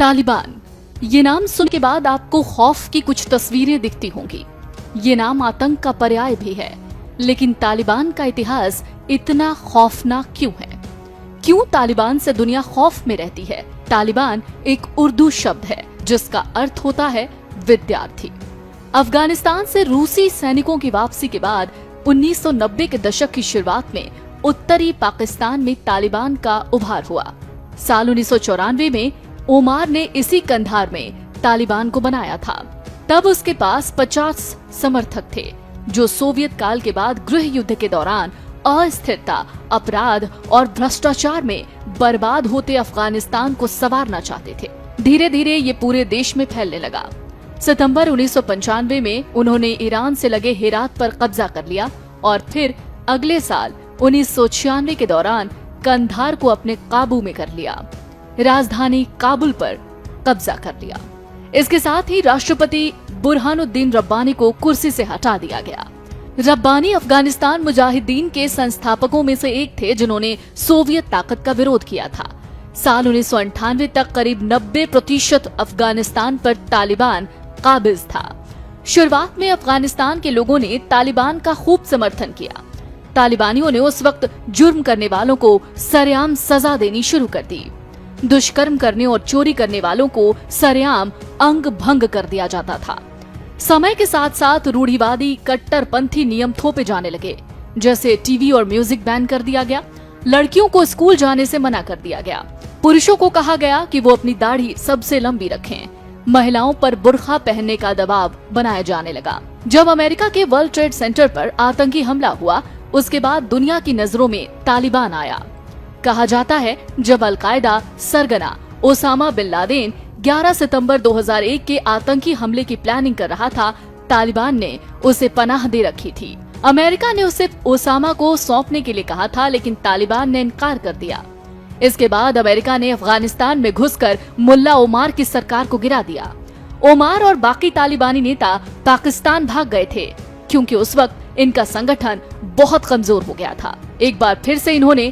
तालिबान, ये नाम सुनने के बाद आपको खौफ की कुछ तस्वीरें दिखती होंगी। ये नाम आतंक का पर्याय भी है, लेकिन तालिबान का इतिहास इतना खौफनाक क्यों है? क्यों तालिबान से दुनिया खौफ में रहती है? तालिबान एक उर्दू शब्द है जिसका अर्थ होता है विद्यार्थी। अफगानिस्तान से रूसी सैनिकों की वापसी के बाद 1990 के दशक की शुरुआत में उत्तरी पाकिस्तान में तालिबान का उभार हुआ। साल 1994 में ओमार ने इसी कंधार में तालिबान को बनाया था। तब उसके पास 50 समर्थक थे जो सोवियत काल के बाद गृह युद्ध के दौरान अस्थिरता, अपराध और भ्रष्टाचार में बर्बाद होते अफगानिस्तान को संवारना चाहते थे। धीरे धीरे ये पूरे देश में फैलने लगा। सितंबर 1995 में उन्होंने ईरान से लगे हेरात पर कब्जा कर लिया और फिर अगले साल 1996 के दौरान कंधार को अपने काबू में कर लिया। राजधानी काबुल पर कब्जा कर लिया। इसके साथ ही राष्ट्रपति बुरहानुद्दीन रब्बानी को कुर्सी से हटा दिया गया। रब्बानी अफगानिस्तान मुजाहिदीन के संस्थापकों में से एक थे जिन्होंने सोवियत ताकत का विरोध किया था। साल 1998 तक करीब 90% अफगानिस्तान पर तालिबान काबिज था। शुरुआत में अफगानिस्तान के लोगों ने तालिबान का खूब समर्थन किया। तालिबानियों ने उस वक्त जुर्म करने वालों को सरेआम सजा देनी शुरू कर दी। दुष्कर्म करने और चोरी करने वालों को सरेआम अंग भंग कर दिया जाता था। समय के साथ साथ रूढ़िवादी कट्टरपंथी नियम थोपे जाने लगे, जैसे टीवी और म्यूजिक बैन कर दिया गया। लड़कियों को स्कूल जाने से मना कर दिया गया। पुरुषों को कहा गया कि वो अपनी दाढ़ी सबसे लंबी रखें। महिलाओं पर बुर्का पहनने का दबाव बनाया जाने लगा। जब अमेरिका के वर्ल्ड ट्रेड सेंटर पर आतंकी हमला हुआ, उसके बाद दुनिया की नजरों में तालिबान आया। कहा जाता है जब अलकायदा सरगना ओसामा बिन लादेन 11 सितंबर 2001 के आतंकी हमले की प्लानिंग कर रहा था, तालिबान ने उसे पनाह दे रखी थी। अमेरिका ने उसे ओसामा को सौंपने के लिए कहा था, लेकिन तालिबान ने इनकार कर दिया। इसके बाद अमेरिका ने अफगानिस्तान में घुसकर मुल्ला ओमार की सरकार को गिरा दिया। ओमार और बाकी तालिबानी नेता पाकिस्तान भाग गए थे, क्योंकि उस वक्त इनका संगठन बहुत कमजोर हो गया था। एक बार फिर से इन्होंने